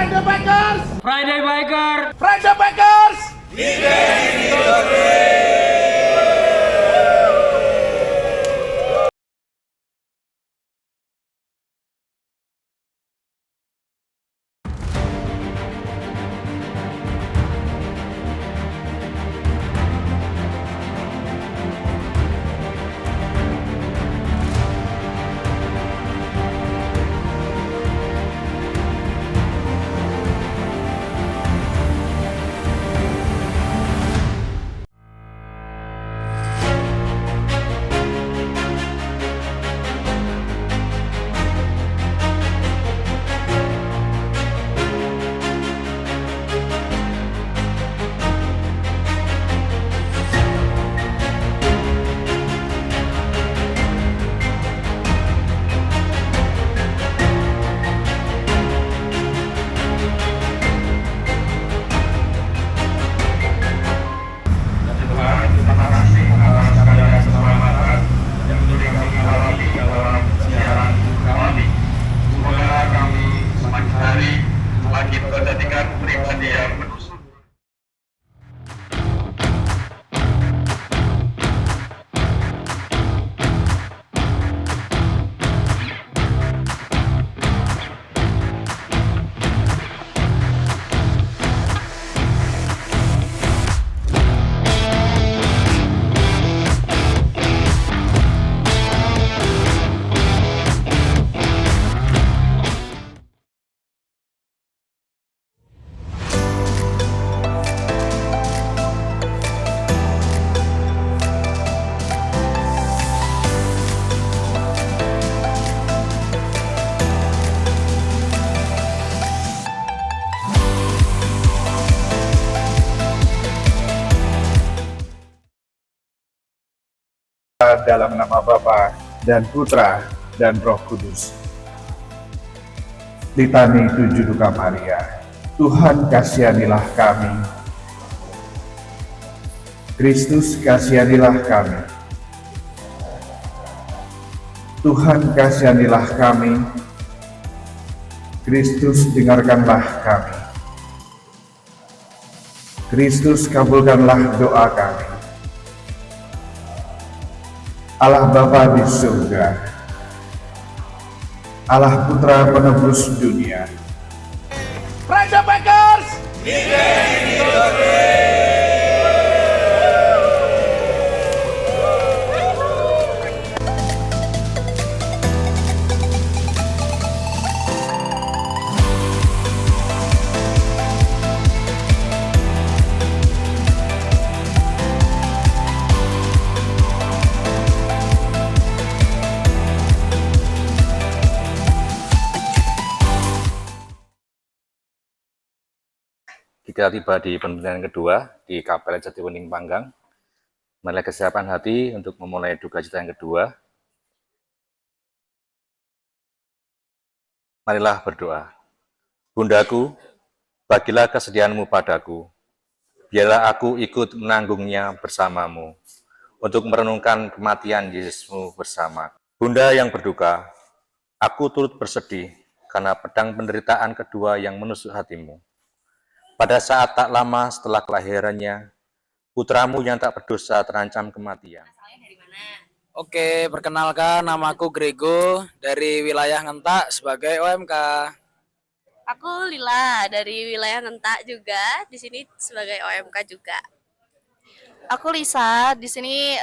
Friday Bikers! Friday Biker! Friday Bikers! Dalam nama Bapa dan Putra dan Roh Kudus. Litani Tujuh Duka Maria. Tuhan kasihanilah kami. Kristus kasihanilah kami. Tuhan kasihanilah kami. Kristus dengarkanlah kami. Kristus kabulkanlah doa kami. Allah Bapa di surga, Allah Putra penebus dunia, Friday Bikers! Kita tiba di pembinaan kedua di Kapel Jatiwening Panggang. Marilah kesiapan hati untuk memulai duka cita yang kedua. Marilah berdoa. Bundaku, bagilah kesediaanmu padaku. Biarlah aku ikut menanggungnya bersamamu untuk merenungkan kematian Yesusmu bersama. Bunda yang berduka, aku turut bersedih karena pedang penderitaan kedua yang menusuk hatimu. Pada saat tak lama setelah kelahirannya, putramu yang tak berdosa terancam kematian. Oke, perkenalkan namaku Grego dari wilayah Ngentak sebagai OMK. Aku Lila dari wilayah Ngentak juga, di sini sebagai OMK juga. Aku Lisa, di sini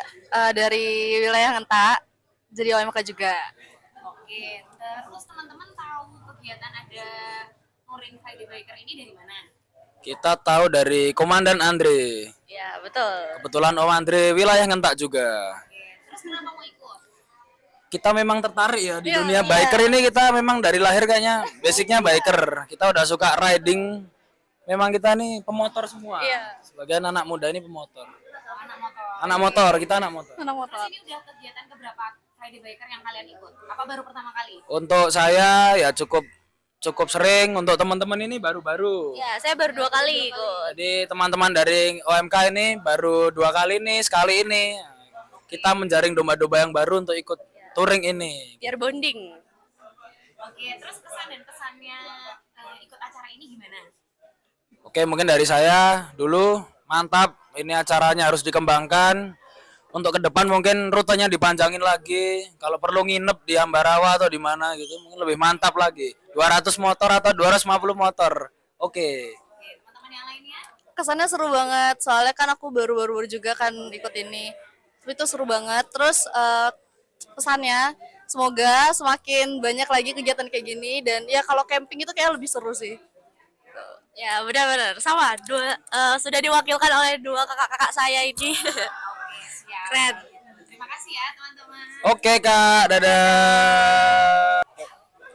dari wilayah Ngentak, jadi OMK juga. Oke, terus teman-teman tahu kegiatan ada touring Friday Biker ini dari mana? Kita tahu dari Komandan Andre. Ya, betul. Kebetulan Om Andre wilayah Ngentak juga. Oke, terus kenapa mau ikut? Kita memang tertarik ya di Iya, dunia iya. biker ini, kita memang dari lahir kayaknya basicnya biker. Kita udah suka riding. Memang kita nih pemotor semua. Iya. Sebagian anak muda ini pemotor. Anak motor. Anak motor, kita anak motor. Anak motor. Terus ini udah kegiatan keberapa Friday Biker yang kalian ikut? Apa baru pertama kali? Untuk saya ya cukup sering, untuk teman-teman ini baru-baru. Ya, saya baru 2 kali ikut. Jadi teman-teman dari OMK ini baru 2 kali nih, sekali ini kita menjaring domba-domba yang baru untuk ikut touring ini. Biar bonding. Oke, terus kesan dan pesannya ikut acara ini gimana? Oke, mungkin dari saya dulu mantap. Ini acaranya harus dikembangkan. Untuk ke depan mungkin rutenya dipanjangin lagi. Kalau perlu nginep di Ambarawa atau di mana gitu, mungkin lebih mantap lagi. 200 motor atau 250 motor. Oke. Oke, teman-teman yang lainnya? Kesannya seru banget, soalnya kan aku baru-baru juga kan ikut ini. Tapi itu seru banget. Terus pesannya, semoga semakin banyak lagi kegiatan kayak gini. Dan ya kalau camping itu kayak lebih seru sih. Ya benar-benar sama sudah diwakilkan oleh dua kakak-kakak saya ini. Oke, siap. Keren. Terima kasih ya teman-teman. Oke, Kak. Dadah.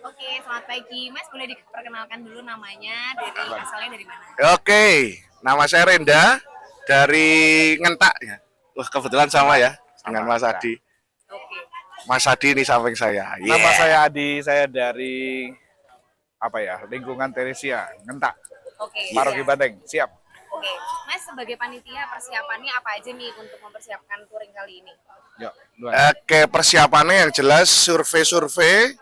Oke, selamat pagi. Mas, boleh diperkenalkan dulu namanya, asalnya dari mana? Oke, nama saya Renda dari Ngentak ya. Wah, kebetulan sama ya dengan Mas Adi. Oke. Mas Adi ini samping saya. Nama saya Adi, saya dari lingkungan Teresia, Ngentak, Oke. Paroki siap. Banteng, siap. Oke, Mas sebagai panitia persiapannya apa aja nih untuk mempersiapkan touring kali ini? Yuk, duluan. Oke, persiapannya yang jelas survei-survei.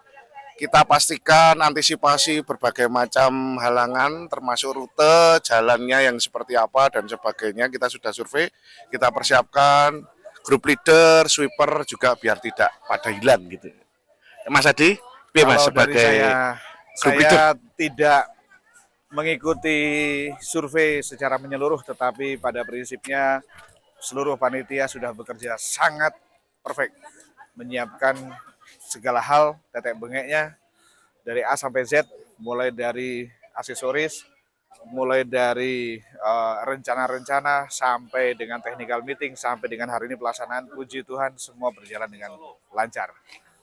Kita pastikan antisipasi berbagai macam halangan, termasuk rute, jalannya yang seperti apa dan sebagainya. Kita sudah survei, kita persiapkan grup leader, sweeper juga biar tidak pada hilang gitu. Mas Adi, biar Mas Kalau dari sebagai grup leader. saya tidak mengikuti survei secara menyeluruh, tetapi pada prinsipnya seluruh panitia sudah bekerja sangat perfect, menyiapkan segala hal, tetek bengeknya, dari A sampai Z, mulai dari aksesoris, mulai dari rencana-rencana, sampai dengan technical meeting, sampai dengan hari ini pelaksanaan, puji Tuhan, semua berjalan dengan lancar.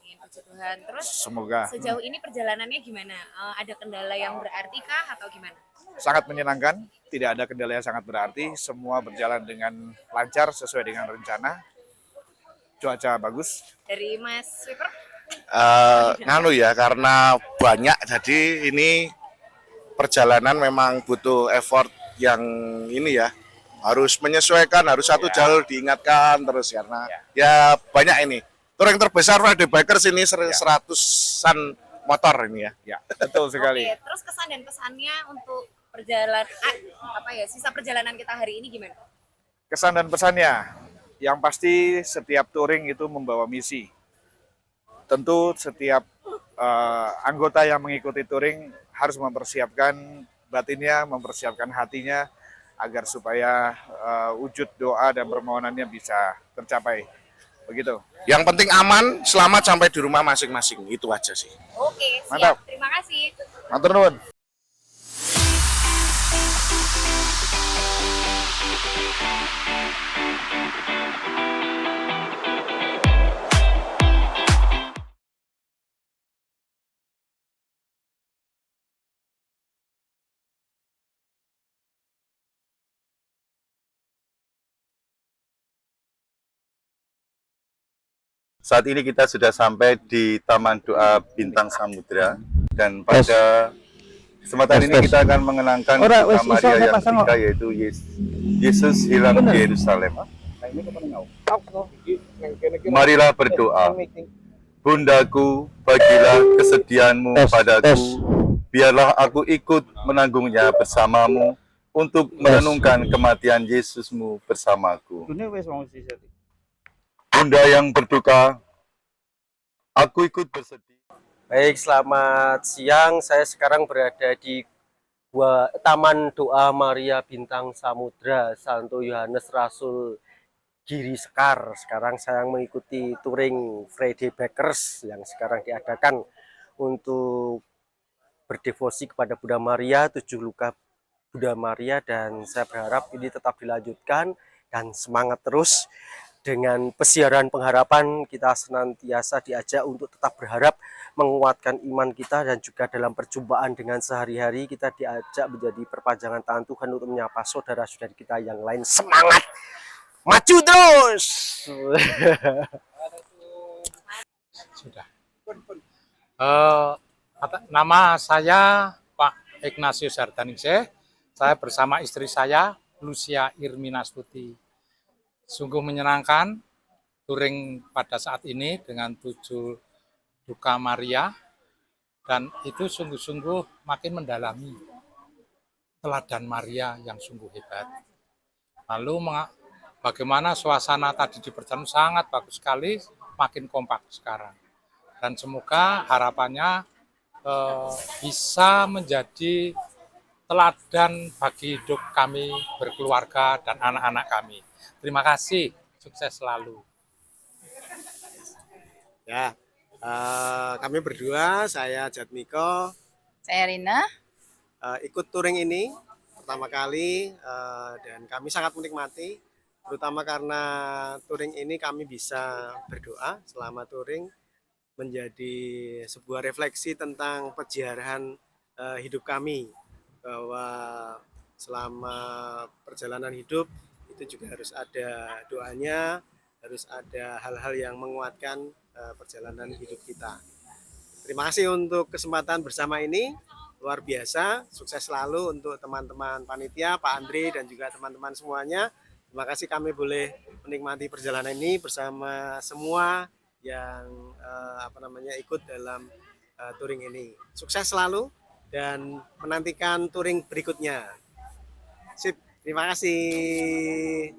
Amin, puji Tuhan. Terus Semoga sejauh ini perjalanannya gimana? Ada kendala yang berarti kah atau gimana? sangat menyenangkan, tidak ada kendala yang sangat berarti, semua berjalan dengan lancar, sesuai dengan rencana, cuaca bagus. Dari Mas Sweeper? Karena banyak, jadi ini perjalanan memang butuh effort yang ini ya, harus menyesuaikan, harus satu jalur diingatkan terus karena ya banyak ini. Touring terbesar Friday Bikers ini 100-an motor ini ya. Ya, betul sekali. Oke, terus kesan dan pesannya untuk sisa perjalanan kita hari ini gimana? Kesan dan pesannya, yang pasti setiap touring itu membawa misi. Tentu setiap anggota yang mengikuti touring harus mempersiapkan batinnya, mempersiapkan hatinya, agar supaya wujud doa dan permohonannya bisa tercapai. Begitu. Yang penting aman, selamat sampai di rumah masing-masing. Itu aja sih. Oke, siap. Mantap. Terima kasih. Matur nuwun. Saat ini kita sudah sampai di Taman Doa Bintang Samudra dan pada kesempatan ini kita akan mengenangkan Bunda Maria yang ketiga, yaitu Yesus hilang di Yerusalem. Marilah berdoa. Bundaku, bagilah kesedihanmu padaku, biarlah aku ikut menanggungnya bersamamu untuk merenungkan kematian Yesusmu bersamaku. Bunda yang berduka, aku ikut bersedih. Baik, selamat siang. Saya sekarang berada di Taman Doa Maria Bintang Samudra Santo Yohanes Rasul Giri Sekar. Sekarang saya mengikuti touring Friday Bikers yang sekarang diadakan untuk berdevosi kepada Bunda Maria, 7 luka Bunda Maria, dan saya berharap ini tetap dilanjutkan dan semangat terus. Dengan pesiaran pengharapan, kita senantiasa diajak untuk tetap berharap, menguatkan iman kita, dan juga dalam perjumpaan dengan sehari-hari kita diajak menjadi perpanjangan tangan Tuhan untuk menyapa saudara-saudara kita yang lain. Semangat! Maju terus! Sudah. Nama saya Pak Ignatius Hartaningsih. Saya bersama istri saya, Lucia Irmina Stuti. Sungguh menyenangkan touring pada saat ini dengan 7 Duka Maria dan itu sungguh-sungguh makin mendalami teladan Maria yang sungguh hebat. Lalu bagaimana suasana tadi di perjalanan sangat bagus sekali, makin kompak sekarang. Dan semoga harapannya bisa menjadi teladan bagi hidup kami berkeluarga dan anak-anak kami. Terima kasih, sukses selalu. Ya, kami berdua, saya Jatmiko, Saya Rina. ikut touring ini pertama kali dan kami sangat menikmati, terutama karena touring ini kami bisa berdoa selama touring, menjadi sebuah refleksi tentang peziarahan hidup kami, bahwa selama perjalanan hidup itu juga harus ada doanya, harus ada hal-hal yang menguatkan perjalanan hidup kita. Terima kasih untuk kesempatan bersama ini, luar biasa, sukses selalu untuk teman-teman panitia, Pak Andri dan juga teman-teman semuanya. Terima kasih kami boleh menikmati perjalanan ini bersama semua yang ikut dalam touring ini. Sukses selalu dan menantikan touring berikutnya. Sip, terima kasih.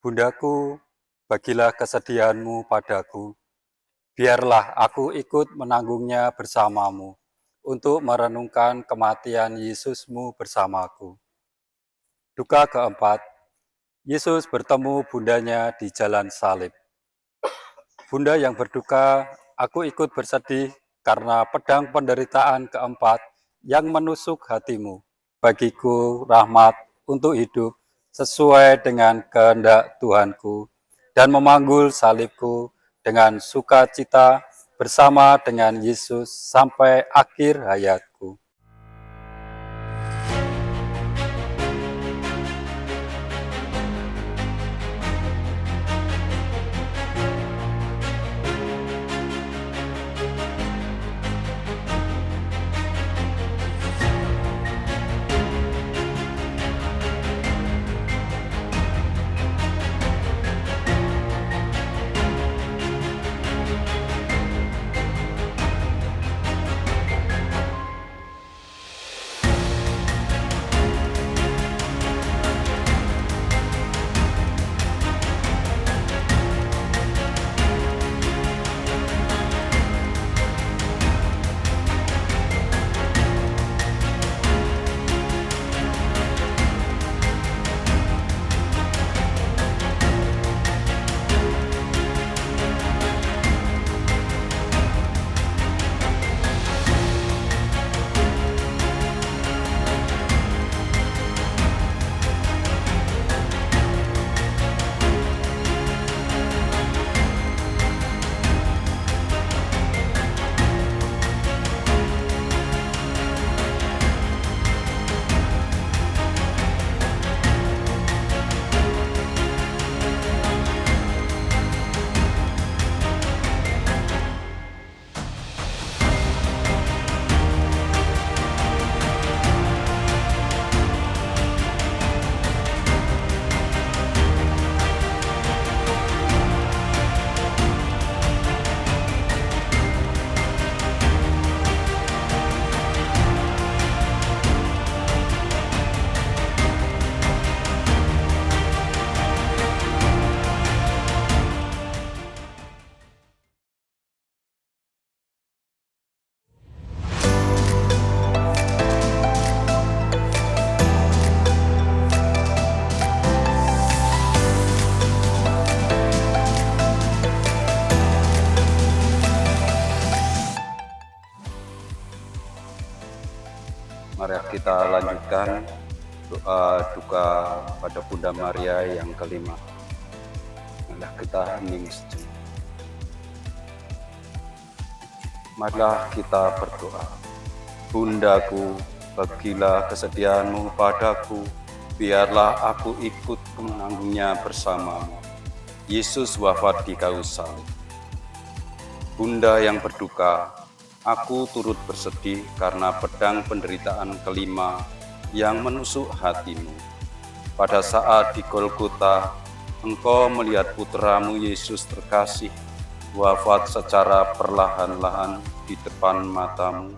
Bundaku, bagilah kesedihanmu padaku, biarlah aku ikut menanggungnya bersamamu, untuk merenungkan kematian Yesusmu bersamaku. Duka keempat, Yesus bertemu bundanya di jalan salib. Bunda yang berduka, aku ikut bersedih karena pedang penderitaan keempat yang menusuk hatimu. Bagiku rahmat untuk hidup sesuai dengan kehendak Tuhanku, dan memanggul salibku dengan sukacita bersama dengan Yesus sampai akhir hayatku. Mari kita lanjutkan doa duka pada Bunda Maria yang kelima. Marilah kita hening sejenak. Marilah kita berdoa. Bundaku, bagilah kesediaanmu padaku, biarlah aku ikut menanggungnya bersamamu. Yesus wafat di kayu salib. Bunda yang berduka, aku turut bersedih karena pedang penderitaan kelima yang menusuk hatimu. Pada saat di Golgota, engkau melihat putramu Yesus terkasih wafat secara perlahan-lahan di depan matamu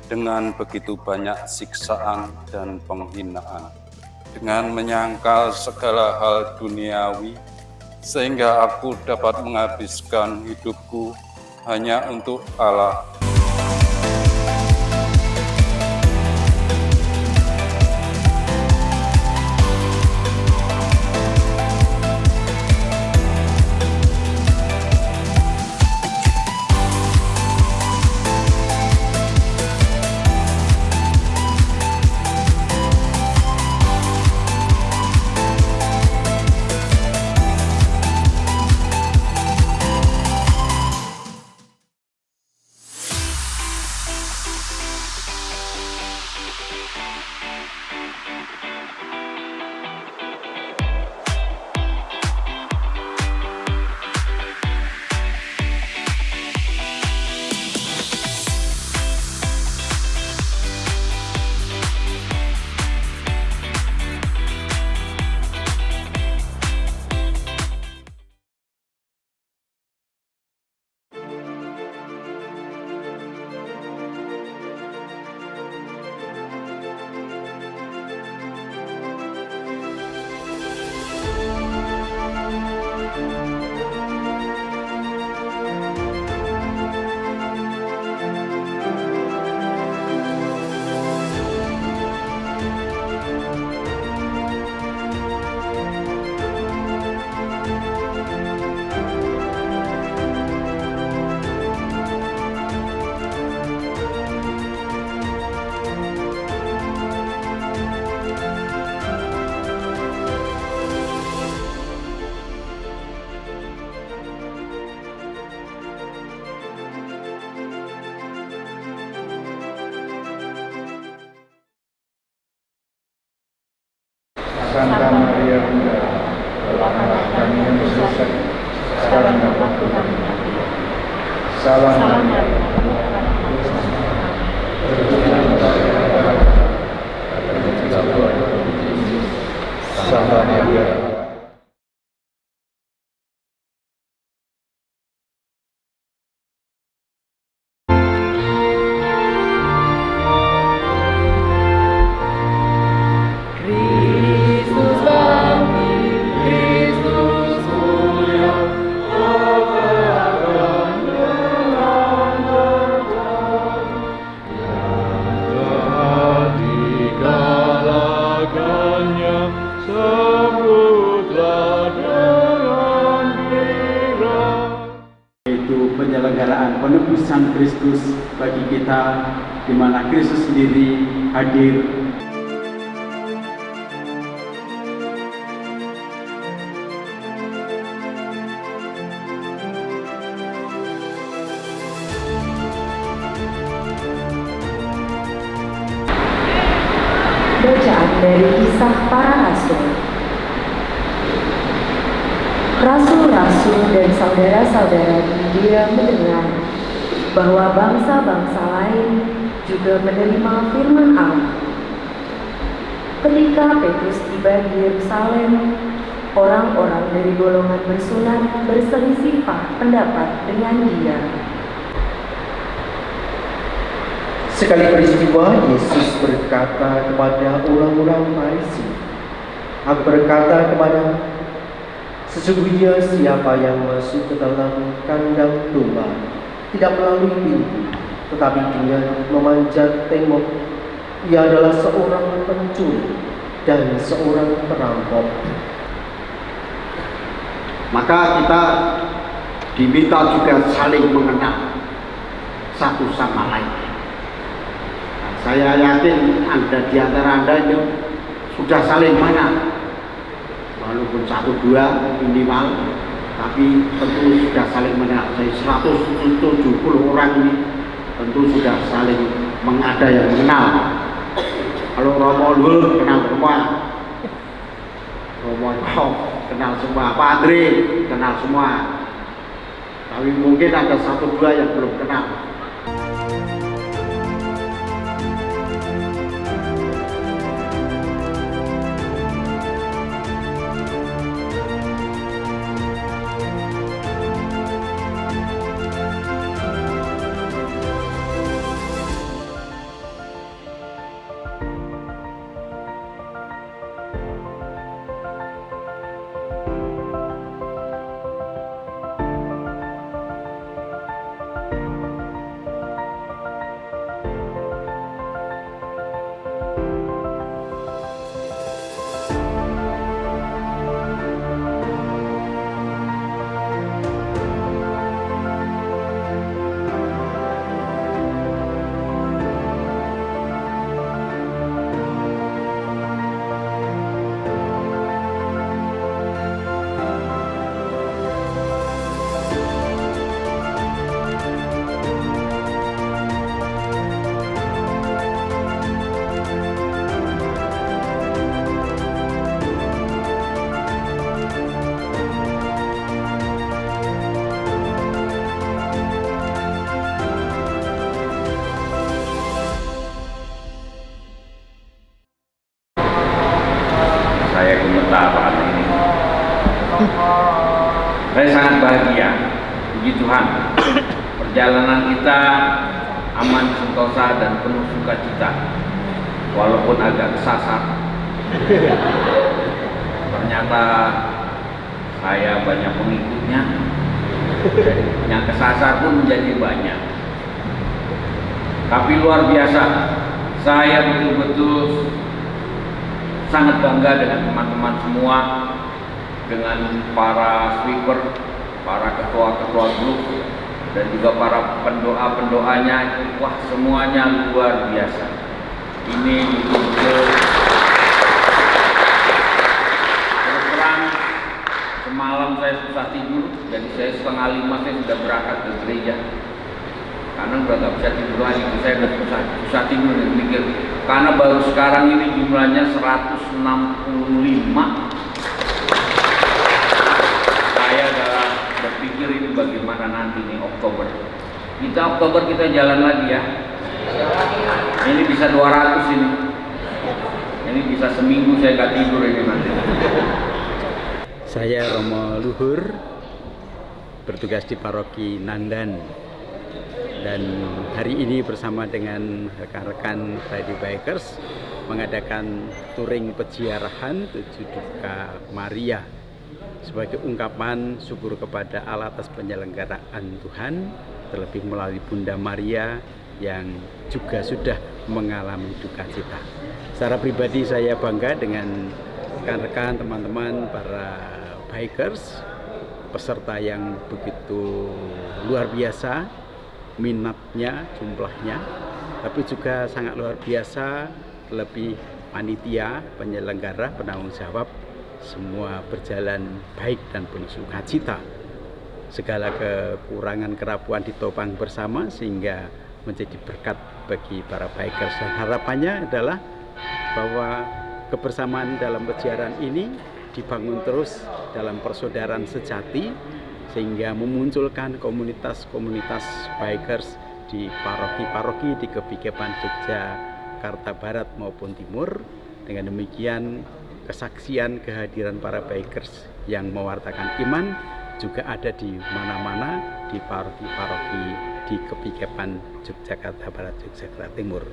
dengan begitu banyak siksaan dan penghinaan. Dengan menyangkal segala hal duniawi, sehingga aku dapat menghabiskan hidupku hanya untuk Allah. Santa Maria Bunda, doakanlah kami yang berdosa sekarang dan waktu kami mati. Salam Maria, Santa Maria. Penyelenggaraan penebusan Kristus bagi kita, di mana Kristus sendiri hadir. Bacaan dari Kisah Para Rasul. Rasul-rasul dan saudara-saudara dia mendengar bahwa bangsa-bangsa lain juga menerima firman Allah. Ketika Petrus tiba di Yerusalem, orang-orang dari golongan bersunat berselisih pendapat dengan dia. Sekali peristiwa, Yesus berkata kepada orang-orang Farisi, Aku berkata kepada sesungguhnya siapa yang masuk ke dalam kandang domba tidak melalui pintu, tetapi dengan memanjat tembok, ia adalah seorang pencuri dan seorang perampok. Maka kita diminta juga saling mengenal satu sama lain. Saya yakin Anda di antara Anda itu sudah saling mengenal, walaupun 1-2 minimal, tapi tentu sudah saling mengenal. Dari 170 orang ini tentu sudah saling ada yang mengenal. Kalau Romo Luhur kenal semua, Romo Kok kenal semua, Pak Andre kenal semua, tapi mungkin ada 1-2 yang belum kenal. Saya gemetar saat ini. Saya sangat bahagia, puji Tuhan. Perjalanan kita aman, sentosa, dan penuh sukacita. Walaupun agak kesasar. Ternyata saya banyak pengikutnya. Yang kesasar pun menjadi banyak. Tapi luar biasa, saya betul-betul sangat bangga dengan teman-teman semua, dengan para sweeper, para ketua-ketua grup, dan juga para pendoa-pendoanya. Wah, semuanya luar biasa. Ini betul-betul terus terang, semalam saya susah tidur, jadi saya 4:30 saya sudah berangkat ke gereja. Karena udah gak bisa tidur lagi, saya udah susah tidur dan mikir. Karena baru sekarang ini jumlahnya 165. Saya adalah berpikir ini bagaimana nanti nih Oktober. Oktober kita jalan lagi ya. Ini bisa 200 ini. Ini bisa seminggu saya gak tidur ini nanti. Saya Romo Luhur, bertugas di Paroki Nandan. Dan hari ini bersama dengan rekan-rekan Friday Bikers mengadakan touring peziarahan 7 Duka Maria sebagai ungkapan syukur kepada Allah atas penyelenggaraan Tuhan, terlebih melalui Bunda Maria yang juga sudah mengalami duka cita. Secara pribadi saya bangga dengan rekan-rekan, teman-teman, para bikers, peserta yang begitu luar biasa, minatnya, jumlahnya, tapi juga sangat luar biasa, lebih panitia, penyelenggara, penanggung jawab, semua berjalan baik dan penuh sukacita. Segala kekurangan kerapuan ditopang bersama sehingga menjadi berkat bagi para bikers, dan harapannya adalah bahwa kebersamaan dalam peziarahan ini dibangun terus dalam persaudaraan sejati, sehingga memunculkan komunitas-komunitas bikers di paroki-paroki di Kepikepan Yogyakarta Barat maupun Timur. Dengan demikian, kesaksian kehadiran para bikers yang mewartakan iman juga ada di mana-mana di paroki-paroki di Kepikepan Yogyakarta Barat, Yogyakarta Timur.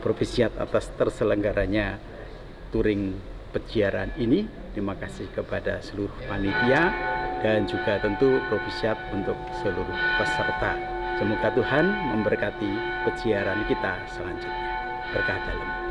Propisiat atas terselenggaranya touring peziarahan ini, terima kasih kepada seluruh panitia dan juga tentu propisiat untuk seluruh peserta. Semoga Tuhan memberkati peziarahan kita selanjutnya. Berkah dalam.